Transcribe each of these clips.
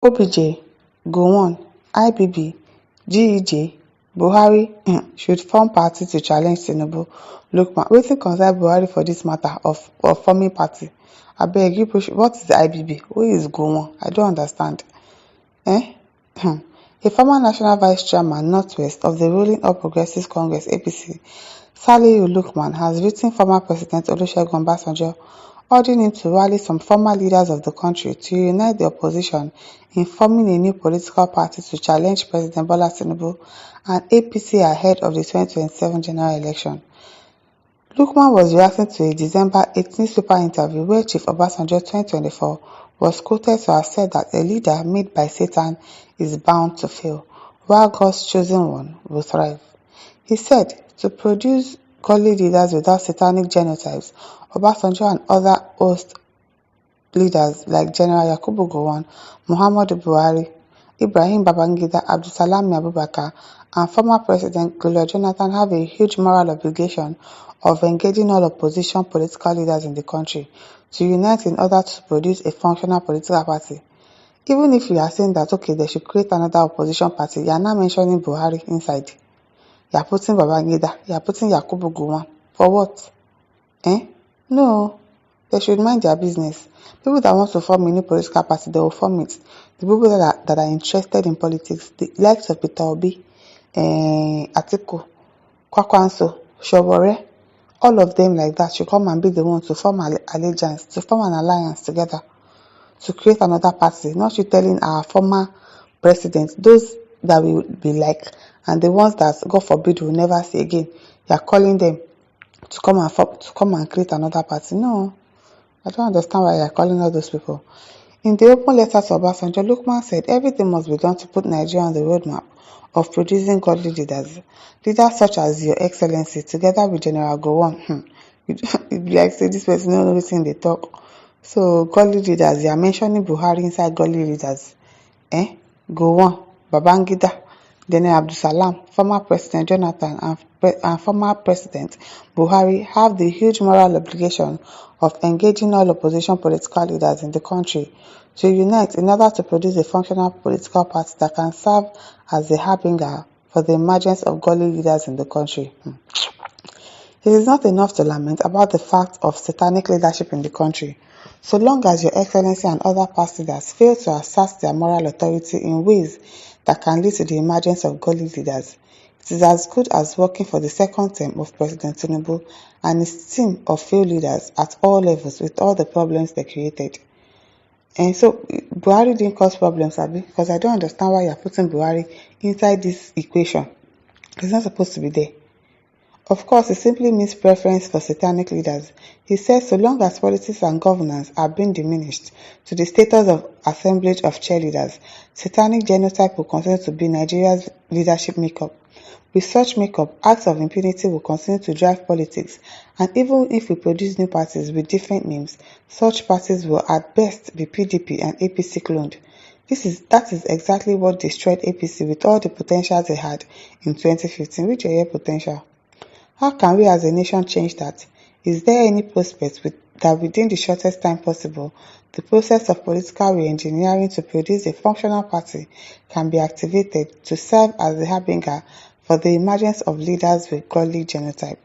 OBJ, Gowon, IBB, GEJ, Buhari should form party to challenge Tinubu. Lookman, wetin concern Buhari for dis matter of forming party? Abeg, you push. What is IBB? Who is Gowon? I don't understand. A former national vice chairman northwest of the ruling All Progressives Congress (APC), Saliu Lukman, has written former President Olusegun Obasanjo, urging him to rally some former leaders of the country to unite the opposition in forming a new political party to challenge President Bola Tinubu and APC ahead of the 2027 general election. Lukman was reacting to a December 18 newspaper interview where Chief Obasanjo 2024 was quoted to have said that a leader made by Satan is bound to fail, while God's chosen one will thrive. He said, to produce godly leaders without satanic genotypes, Obasanjo and other host leaders like General Yakubu Gowon, Muhammadu Buhari, Ibrahim Babangida, Abdulsalami Abubakar, and former President Goodluck Jonathan have a huge moral obligation of engaging all opposition political leaders in the country to unite in order to produce a functional political party. Even if you are saying that, okay, they should create another opposition party, you are now mentioning Buhari inside. You are putting Babangida, you are putting Yakubu Gowon. For what? No. They should mind their business. People that want to form a new political party, they will form it. The people that are interested in politics, the likes of Peter Obi, Atiku, Kwakwanso, Showore, all of them like that should come and be the ones to form allegiance, to form an alliance together, to create another party. Not you telling our former president, those that we would be like, and the ones that, God forbid, we'll never see again. You are calling them to come and create another party. No, I don't understand why you are calling all those people. In the open letter to Obasanjo, Lukman said everything must be done to put Nigeria on the roadmap of producing godly leaders. Leaders such as Your Excellency, together with General Gowon. It be like say this person don't know everything they talk. So godly leaders, you are mentioning Buhari inside godly leaders. Gowon, Babangida, General Abdulsalam, former President Jonathan, and former President Buhari have the huge moral obligation of engaging all opposition political leaders in the country to unite in order to produce a functional political party that can serve as a harbinger for the emergence of godly leaders in the country. It is not enough to lament about the fact of satanic leadership in the country, so long as Your Excellency and other past leaders fail to assert their moral authority in ways that can lead to the emergence of godly leaders. It is as good as working for the second term of President Tinubu and his team of failed leaders at all levels with all the problems they created. And so, Buhari didn't cause problems, Abi, because I don't understand why you're putting Buhari inside this equation. He's not supposed to be there. Of course, it simply means preference for satanic leaders. He says so long as politics and governance are being diminished to the status of assemblage of cheerleaders, satanic genotype will continue to be Nigeria's leadership makeup. With such makeup, acts of impunity will continue to drive politics, and even if we produce new parties with different names, such parties will at best be PDP and APC cloned. That is exactly what destroyed APC with all the potentials it had in 2015, which are your potential. How can we as a nation change that? Is there any prospect that within the shortest time possible, the process of political re-engineering to produce a functional party can be activated to serve as the harbinger for the emergence of leaders with godly genotype?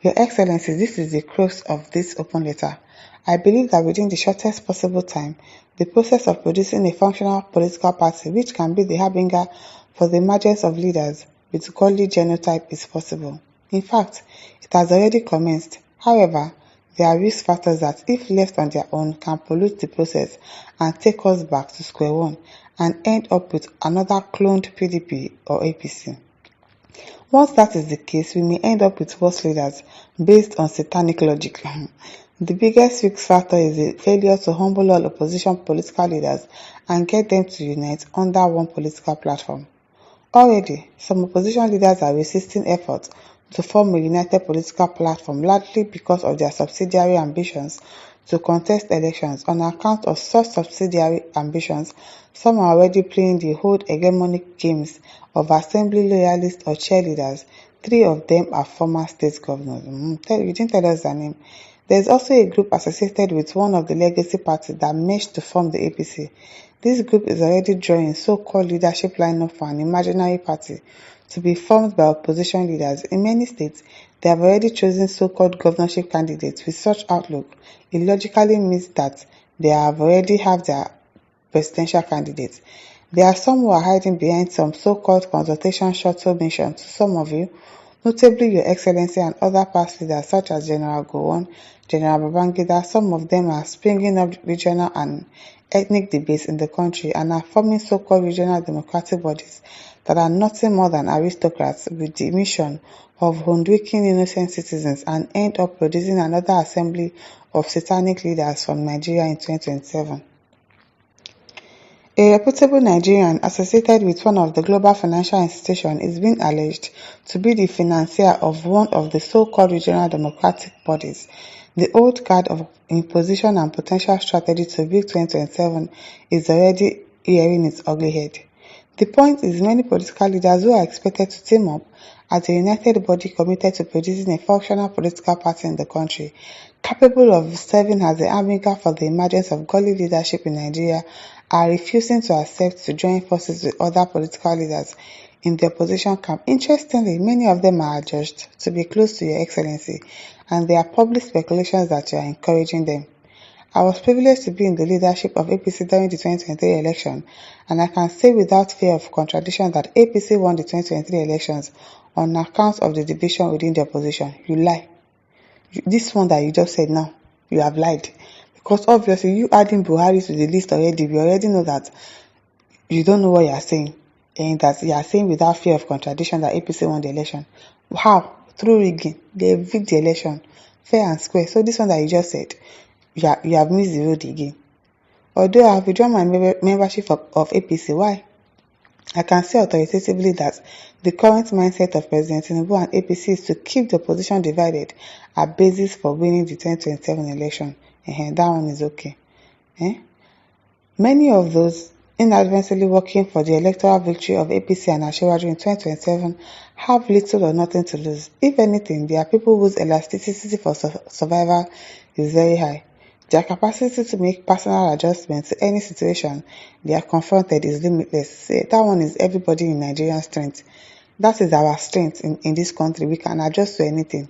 Your Excellency, this is the crux of this open letter. I believe that within the shortest possible time, the process of producing a functional political party which can be the harbinger for the emergence of leaders with godly genotype is possible. In fact, it has already commenced. However, there are risk factors that, if left on their own, can pollute the process and take us back to square one and end up with another cloned PDP or APC. Once that is the case, we may end up with worse leaders based on satanic logic. The biggest risk factor is the failure to humble all opposition political leaders and get them to unite under one political platform. Already, some opposition leaders are resisting efforts to form a united political platform largely because of their subsidiary ambitions to contest elections. On account of such subsidiary ambitions, some are already playing the whole hegemonic games of assembly loyalists or cheerleaders. 3 of them are former state governors. You didn't tell us their name. There is also a group associated with one of the legacy parties that merged to form the APC. This group is already drawing so-called leadership lineup for an imaginary party to be formed by opposition leaders. In many states, they have already chosen so-called governorship candidates. With such outlook, it logically means that they have already have their presidential candidates. There are some who are hiding behind some so-called consultation shuttle mission to some of you, notably Your Excellency and other past leaders such as General Gowon, General Babangida. Some of them are springing up regional and ethnic debates in the country and are forming so-called regional democratic bodies that are nothing more than aristocrats with the mission of hoodwinking innocent citizens and end up producing another assembly of satanic leaders from Nigeria in 2027. A reputable Nigerian associated with one of the global financial institutions is being alleged to be the financier of one of the so-called regional democratic bodies. The old guard of imposition and potential strategy to beat 2027 is already rearing its ugly head. The point is many political leaders who are expected to team up as a united body committed to producing a functional political party in the country, capable of serving as the harbinger for the emergence of godly leadership in Nigeria, are refusing to accept to join forces with other political leaders in the opposition camp. Interestingly, many of them are adjudged to be close to Your Excellency, and there are public speculations that you are encouraging them. I was privileged to be in the leadership of APC during the 2023 election, and I can say without fear of contradiction that APC won the 2023 elections on account of the division within the opposition. You lie. This one that you just said now, you have lied. Because obviously you adding Buhari to the list already, we already know that you don't know what you are saying. And that you are saying without fear of contradiction that APC won the election. How? Through rigging. They rigged the election. Fair and square. So this one that you just said, you have missed the road again. Although I have withdrawn my membership of APC, why? I can say authoritatively that the current mindset of President Tinubu and APC is to keep the opposition divided a basis for winning the 2027 election. That one is okay. Many of those inadvertently working for the electoral victory of APC and Asiwaju in 2027 have little or nothing to lose. If anything, they are people whose elasticity for survival is very high. Their capacity to make personal adjustments to any situation they are confronted is limitless. That one is everybody in Nigerian strength. That is our strength in this country. We can adjust to anything.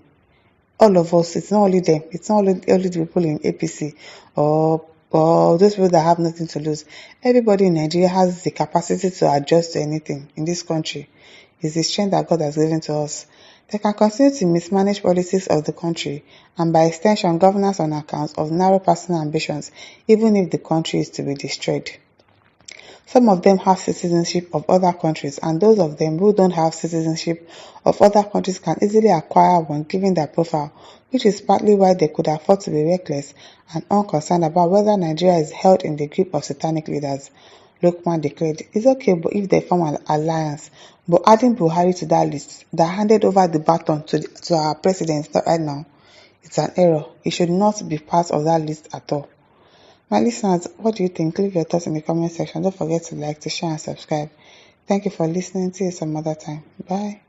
All of us, it's not only them. It's not only the people in APC or those people that have nothing to lose. Everybody in Nigeria has the capacity to adjust to anything in this country. It's the strength that God has given to us. They can continue to mismanage policies of the country and by extension governance on account of narrow personal ambitions, even if the country is to be destroyed. Some of them have citizenship of other countries, and those of them who don't have citizenship of other countries can easily acquire one given their profile, which is partly why they could afford to be reckless and unconcerned about whether Nigeria is held in the grip of satanic leaders. Lokman declared, "It's okay but if they form an alliance, but adding Buhari to that list that handed over the baton to our president right now, it's an error. It should not be part of that list at all." My listeners, what do you think? Leave your thoughts in the comment section. Don't forget to like, to share, and subscribe. Thank you for listening. See you some other time. Bye.